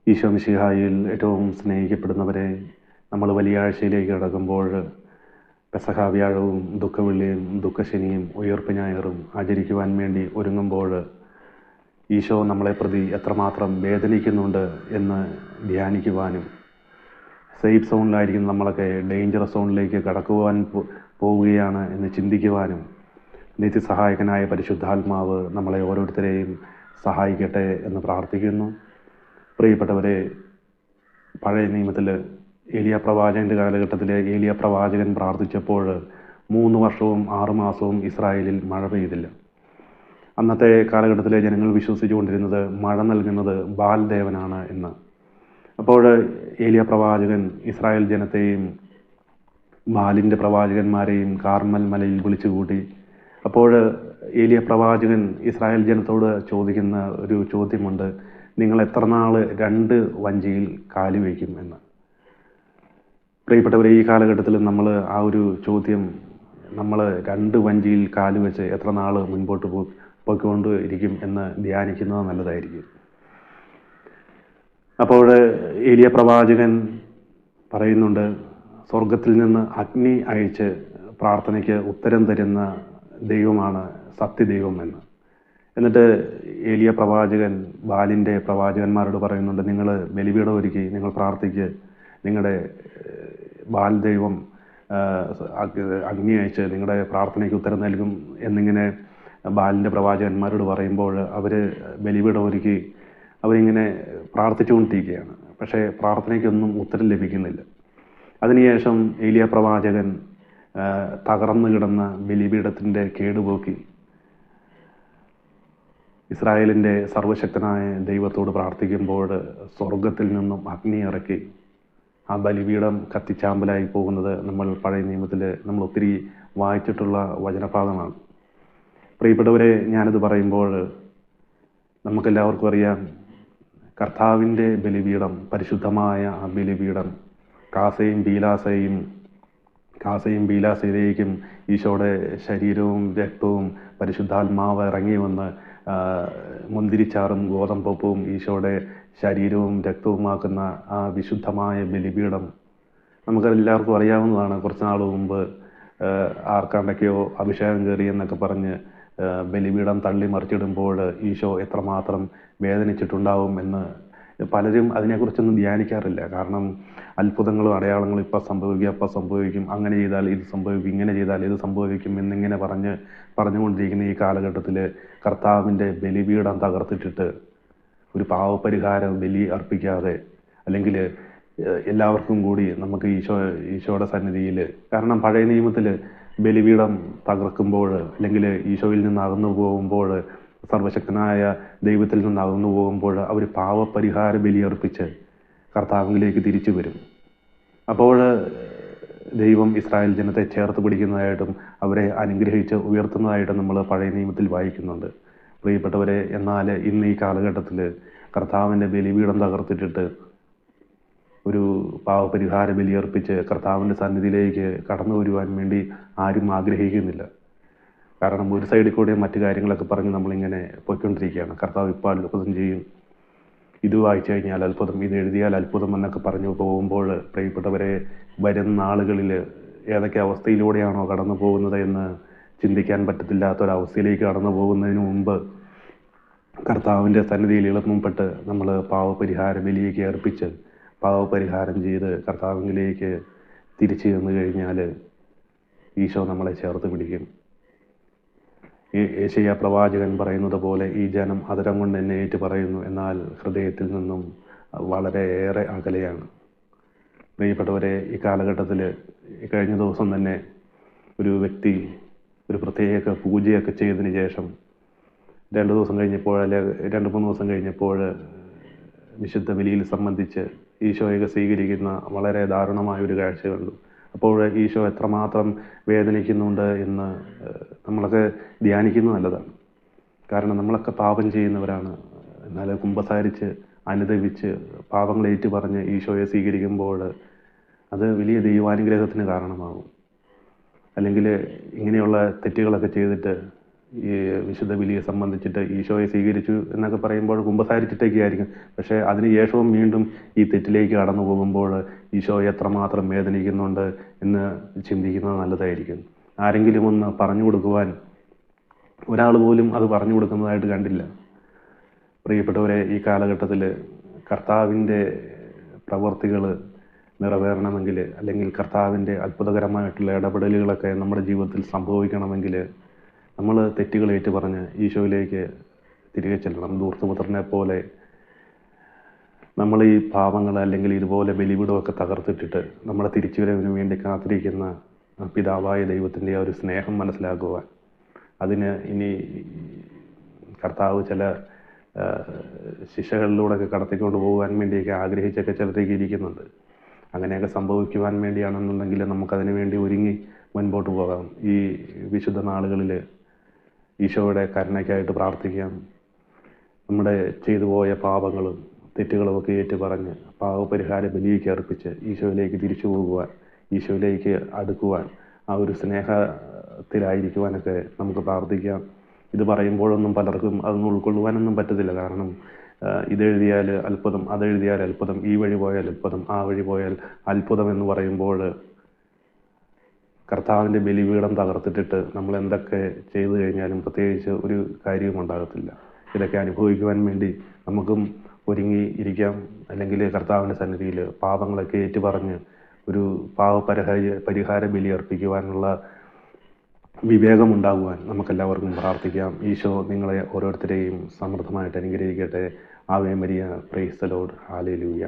ഈശോ മിശിഹായിൽ ഏറ്റവും സ്നേഹിക്കപ്പെടുന്നവരെ, നമ്മൾ വലിയ ആഴ്ചയിലേക്ക് കടക്കുമ്പോൾ പെസഹ വ്യാഴവും ദുഃഖവെള്ളിയും ദുഃഖശനിയും ഉയർപ്പ് ഞായറും ആചരിക്കുവാൻ വേണ്ടി ഒരുങ്ങുമ്പോൾ ഈശോ നമ്മളെ പ്രതി എത്രമാത്രം വേദനിക്കുന്നുണ്ട് എന്ന് ധ്യാനിക്കുവാനും, സേഫ് സോണിലായിരിക്കുന്ന നമ്മളൊക്കെ ഡേഞ്ചറസ് സോണിലേക്ക് കടക്കുവാൻ പോവുകയാണ് എന്ന് ചിന്തിക്കുവാനും നിത്യസഹായകനായ പരിശുദ്ധാത്മാവ് നമ്മളെ ഓരോരുത്തരെയും സഹായിക്കട്ടെ എന്ന് പ്രാർത്ഥിക്കുന്നു. പ്രിയപ്പെട്ടവരെ, പഴയ നിയമത്തിൽ ഏലിയ പ്രവാചകൻ്റെ കാലഘട്ടത്തിലെ ഏലിയ പ്രവാചകൻ പ്രാർത്ഥിച്ചപ്പോൾ 3 വർഷവും 6 മാസവും ഇസ്രായേലിൽ മഴ പെയ്തില്ല. അന്നത്തെ കാലഘട്ടത്തിലെ ജനങ്ങൾ വിശ്വസിച്ചുകൊണ്ടിരുന്നത് മഴ നൽകുന്നത് ബാൽ ദേവനാണ് എന്ന്. അപ്പോൾ ഏലിയ പ്രവാചകൻ ഇസ്രായേൽ ജനത്തെയും ബാലിൻ്റെ പ്രവാചകന്മാരെയും കാർമൽ മലയിൽ വിളിച്ചുകൂട്ടി. അപ്പോൾ ഏലിയ പ്രവാചകൻ ഇസ്രായേൽ ജനത്തോട് ചോദിക്കുന്ന ഒരു ചോദ്യമുണ്ട്: നിങ്ങൾ എത്ര നാൾ 2 വഞ്ചിയിൽ കാലു വയ്ക്കും എന്ന്. പ്രിയപ്പെട്ടവരെ, ഈ കാലഘട്ടത്തിൽ നമ്മൾ ആ ഒരു ചോദ്യം, നമ്മൾ 2 വഞ്ചിയിൽ കാലു വെച്ച് എത്ര നാൾ മുൻപോട്ട് പോയിക്കൊണ്ട് ഇരിക്കും എന്ന് ധ്യാനിക്കുന്നത് നല്ലതായിരിക്കും. അപ്പോൾ ഏലിയ പ്രവാചകൻ പറയുന്നുണ്ട്, സ്വർഗത്തിൽ നിന്ന് അഗ്നി അയച്ച് പ്രാർത്ഥനയ്ക്ക് ഉത്തരം തരുന്ന ദൈവമാണ് സത്യദൈവം എന്ന്. എന്നിട്ട് ഏലിയ പ്രവാചകൻ ബാലിൻ്റെ പ്രവാചകന്മാരോട് പറയുന്നുണ്ട്, നിങ്ങൾ ബലിപീഠം ഒരുക്കി നിങ്ങൾ പ്രാർത്ഥിക്ക്, നിങ്ങളുടെ ബാൽ ദൈവം അഗ്നി അയച്ച് നിങ്ങളുടെ പ്രാർത്ഥനയ്ക്ക് ഉത്തരം നൽകും എന്നിങ്ങനെ ബാലിൻ്റെ പ്രവാചകന്മാരോട് പറയുമ്പോൾ അവർ ബലിപീഠം ഒരുക്കി അവരിങ്ങനെ പ്രാർത്ഥിച്ചുകൊണ്ടിരിക്കുകയാണ്. പക്ഷേ പ്രാർത്ഥനയ്ക്കൊന്നും ഉത്തരം ലഭിക്കുന്നില്ല. അതിനുശേഷം ഏലിയ പ്രവാചകൻ തകർന്നു കിടന്ന ബലിപീഠത്തിൻ്റെ കേടുപോക്കി ഇസ്രായേലിൻ്റെ സർവശക്തനായ ദൈവത്തോട് പ്രാർത്ഥിക്കുമ്പോൾ സ്വർഗത്തിൽ നിന്നും അഗ്നി ഇറക്കി ആ ബലിപീഠം കത്തിച്ചാമ്പലായി പോകുന്നത് നമ്മൾ പഴയ നിയമത്തിൽ നമ്മൾ ഒത്തിരി വായിച്ചിട്ടുള്ള വചനഭാഗമാണ്. പ്രിയപ്പെട്ടവരെ, ഞാനിത് പറയുമ്പോൾ നമുക്കെല്ലാവർക്കും അറിയാം, കർത്താവിൻ്റെ ബലിപീഠം, പരിശുദ്ധമായ ആ ബലിപീഠം കാസയും ബീലാസയിലേക്കും ഈശോയുടെ ശരീരവും രക്തവും പരിശുദ്ധാത്മാവ് ഇറങ്ങി വന്ന് മുന്തിരിച്ചാറും ഗോതമ്പപ്പവും ഈശോയുടെ ശരീരവും രക്തവുമാക്കുന്ന ആ വിശുദ്ധമായ ബലിപീഠം നമുക്കെല്ലാവർക്കും അറിയാവുന്നതാണ്. കുറച്ച് നാൾ മുമ്പ് ആർക്കാണ്ടൊക്കെയോ അഭിഷേകം കയറി എന്നൊക്കെ പറഞ്ഞ് ബലിപീഠം തള്ളി മറിച്ചിടുമ്പോൾ ഈശോ എത്രമാത്രം വേദനിച്ചിട്ടുണ്ടാവും എന്ന് പലരും അതിനെക്കുറിച്ചൊന്നും ധ്യാനിക്കാറില്ല. കാരണം അത്ഭുതങ്ങളും അടയാളങ്ങളും ഇപ്പം സംഭവിക്കും, അപ്പം സംഭവിക്കും, അങ്ങനെ ചെയ്താൽ ഇത് സംഭവിക്കും, ഇങ്ങനെ ചെയ്താൽ ഇത് സംഭവിക്കും എന്നിങ്ങനെ പറഞ്ഞുകൊണ്ടിരിക്കുന്ന ഈ കാലഘട്ടത്തിൽ കർത്താവിൻ്റെ ബലിപീഠം തകർത്തിട്ടിട്ട് ഒരു പാവപരിഹാര ബലി അർപ്പിക്കാതെ, അല്ലെങ്കിൽ എല്ലാവർക്കും കൂടി നമുക്ക് ഈശോയുടെ സന്നിധിയിൽ, കാരണം പഴയ നിയമത്തിൽ ബലിപീഠം തകർക്കുമ്പോൾ അല്ലെങ്കിൽ ഈശോയിൽ നിന്ന് അകന്നു പോകുമ്പോൾ, സർവശക്തനായ ദൈവത്തിൽ നിന്ന് അകന്നു പോകുമ്പോൾ അവർ പാവപരിഹാര ബലിയർപ്പിച്ച് കർത്താവിലേക്ക് തിരിച്ചു വരും. അപ്പോൾ ദൈവം ഇസ്രായേൽ ജനത്തെ ചേർത്ത് പിടിക്കുന്നതായിട്ടും അവരെ അനുഗ്രഹിച്ച് ഉയർത്തുന്നതായിട്ടും നമ്മൾ പഴയ നിയമത്തിൽ വായിക്കുന്നുണ്ട്. പ്രിയപ്പെട്ടവരെ, എന്നാൽ ഇന്ന് ഈ കാലഘട്ടത്തിൽ കർത്താവിൻ്റെ ബലിപീഠം തകർത്തിട്ടിട്ട് ഒരു പാവപരിഹാര ബലിയർപ്പിച്ച് കർത്താവിൻ്റെ സന്നിധിയിലേക്ക് കടന്നു വരുവാൻ വേണ്ടി ആരും ആഗ്രഹിക്കുന്നില്ല. കാരണം ഒരു സൈഡിൽ കൂടെ മറ്റു കാര്യങ്ങളൊക്കെ പറഞ്ഞ് നമ്മളിങ്ങനെ പോയിക്കൊണ്ടിരിക്കുകയാണ്. കർത്താവ് ഇപ്പോൾ അത്ഭുതം ചെയ്യും, ഇത് വായിച്ചു കഴിഞ്ഞാൽ അത്ഭുതം, ഇത് എഴുതിയാൽ അത്ഭുതം എന്നൊക്കെ പറഞ്ഞു പോകുമ്പോൾ, പ്രിയപ്പെട്ടവരെ, വരുന്ന നാളുകളിൽ ഏതൊക്കെ അവസ്ഥയിലൂടെയാണോ കടന്നു പോകുന്നത് എന്ന് ചിന്തിക്കാൻ പറ്റത്തില്ലാത്തൊരവസ്ഥയിലേക്ക് കടന്നു പോകുന്നതിന് മുമ്പ് കർത്താവിൻ്റെ സന്നിധിയിൽ എളുപ്പപ്പെട്ട് നമ്മൾ പാവപരിഹാര ബലിയൊക്കെ അർപ്പിച്ച് പാവപരിഹാരം ചെയ്ത് കർത്താവിലേക്ക് തിരിച്ചു ചെന്ന് കഴിഞ്ഞാൽ ഈശോ നമ്മളെ ചേർത്ത് പിടിക്കും. യെശയ്യാ പ്രവാചകൻ പറയുന്നത് പോലെ, ഈ ജനം അതരം കൊണ്ട് എന്നെ ഏറ്റു പറയുന്നു, എന്നാൽ ഹൃദയത്തിൽ നിന്നും വളരെയേറെ അകലെയാണ്. പ്രിയപ്പെട്ടവരെ, ഈ കാലഘട്ടത്തിൽ കഴിഞ്ഞ ദിവസം തന്നെ ഒരു വ്യക്തി ഒരു പ്രത്യേക പൂജയൊക്കെ ചെയ്തതിന് ശേഷം 2 ദിവസം കഴിഞ്ഞപ്പോൾ, അല്ലെ 2-3 ദിവസം കഴിഞ്ഞപ്പോൾ വിശുദ്ധ ബലിയിൽ സംബന്ധിച്ച് ഈശോയൊക്കെ സ്വീകരിക്കുന്ന വളരെ ദാരുണമായൊരു കാഴ്ച കണ്ടു. അപ്പോൾ ഈശോ എത്രമാത്രം വേദനിക്കുന്നുണ്ട് എന്ന് നമ്മളൊക്കെ ധ്യാനിക്കുന്നത് നല്ലതാണ്. കാരണം നമ്മളൊക്കെ പാപം ചെയ്യുന്നവരാണ്. എന്നാൽ കുമ്പസാരിച്ച് അനുദപിച്ച് പാപങ്ങൾ ഏറ്റുപറഞ്ഞ് ഈശോയെ സ്വീകരിക്കുമ്പോൾ അത് വലിയ ദൈവാനുഗ്രഹത്തിന് കാരണമാകും. അല്ലെങ്കിൽ ഇങ്ങനെയുള്ള തെറ്റുകളൊക്കെ ചെയ്തിട്ട് ഈ വിശുദ്ധ ബലിയെ സംബന്ധിച്ചിട്ട് ഈശോയെ സ്വീകരിച്ചു എന്നൊക്കെ പറയുമ്പോൾ കുമ്പസാരിച്ചിട്ടൊക്കെ ആയിരിക്കും. പക്ഷേ അതിന് ശേഷവും വീണ്ടും ഈ തെറ്റിലേക്ക് കടന്നു പോകുമ്പോൾ ഈശോ എത്രമാത്രം വേദനിക്കുന്നുണ്ട് എന്ന് ചിന്തിക്കുന്നത് നല്ലതായിരിക്കും. ആരെങ്കിലും ഒന്ന് പറഞ്ഞു കൊടുക്കുവാൻ ഒരാൾ പോലും അത് പറഞ്ഞു കൊടുക്കുന്നതായിട്ട് കണ്ടില്ല. പ്രിയപ്പെട്ടവരെ, ഈ കാലഘട്ടത്തിൽ കർത്താവിൻ്റെ പ്രവർത്തികൾ നിറവേറണമെങ്കിൽ, അല്ലെങ്കിൽ കർത്താവിൻ്റെ അത്ഭുതകരമായിട്ടുള്ള ഇടപെടലുകളൊക്കെ നമ്മുടെ ജീവിതത്തിൽ സംഭവിക്കണമെങ്കിൽ നമ്മൾ തെറ്റുകൾ ഏറ്റുപറഞ്ഞ് ഈശോയിലേക്ക് തിരികെ ചെല്ലണം. ധൂർത്തപുത്രനെ പോലെ നമ്മൾ ഈ പാവങ്ങൾ അല്ലെങ്കിൽ ഇതുപോലെ ബലിപീഠമൊക്കെ തകർത്തിട്ടിട്ട് നമ്മുടെ തിരിച്ചുവരവിന് വേണ്ടി കാത്തിരിക്കുന്ന പിതാവായ ദൈവത്തിൻ്റെ ആ ഒരു സ്നേഹം മനസ്സിലാക്കുവാൻ, അതിന് ഇനി കർത്താവ് ചില ശിക്ഷകളിലൂടെയൊക്കെ കടത്തിക്കൊണ്ട് പോകാൻ വേണ്ടിയൊക്കെ ആഗ്രഹിച്ചൊക്കെ ചിലരൊക്കെ ഇരിക്കുന്നുണ്ട്. അങ്ങനെയൊക്കെ സംഭവിക്കുവാൻ വേണ്ടിയാണെന്നുണ്ടെങ്കിൽ നമുക്കതിനു വേണ്ടി ഒരുങ്ങി മുൻപോട്ട് പോകാം. ഈ വിശുദ്ധ നാളുകളിൽ ഈശോയുടെ കരുണയ്ക്കായിട്ട് പ്രാർത്ഥിക്കാം. നമ്മുടെ ചെയ്തു പോയ പാപങ്ങളും തെറ്റുകളുമൊക്കെ ഏറ്റുപറഞ്ഞ് പാവപരിഹാര ബലിയൊക്കെ അർപ്പിച്ച് ഈശോയിലേക്ക് തിരിച്ചു പോകുവാൻ, ഈശോയിലേക്ക് അടുക്കുവാൻ, ആ ഒരു സ്നേഹത്തിലായിരിക്കുവാനൊക്കെ നമുക്ക് പ്രാർത്ഥിക്കാം. ഇത് പറയുമ്പോഴൊന്നും പലർക്കും അതൊന്നും ഉൾക്കൊള്ളുവാനൊന്നും പറ്റത്തില്ല. കാരണം ഇതെഴുതിയാൽ അത്ഭുതം, അതെഴുതിയാൽ അത്ഭുതം, ഈ വഴി പോയാൽ അത്ഭുതം, ആ വഴി പോയാൽ അത്ഭുതം എന്ന് പറയുമ്പോൾ കർത്താവിൻ്റെ ബലിപീഠം തകർത്തിട്ടിട്ട് നമ്മൾ എന്തൊക്കെ ചെയ്തു കഴിഞ്ഞാലും പ്രത്യേകിച്ച് ഒരു കാര്യവും ഉണ്ടാകത്തില്ല. ഇതൊക്കെ അനുഭവിക്കുവാൻ വേണ്ടി നമുക്കും ഒരുങ്ങി ഇരിക്കാം. അല്ലെങ്കിൽ കർത്താവിൻ്റെ സന്നിധിയിൽ പാപങ്ങളൊക്കെ ഏറ്റുപറഞ്ഞ് ഒരു പരിഹാര ബലി അർപ്പിക്കുവാനുള്ള വിവേകമുണ്ടാകുവാൻ നമുക്കെല്ലാവർക്കും പ്രാർത്ഥിക്കാം. ഈശോ നിങ്ങളെ ഓരോരുത്തരെയും സമൃദ്ധമായിട്ട് അനുഗ്രഹിക്കട്ടെ. Ave Maria, praise the Lord, hallelujah.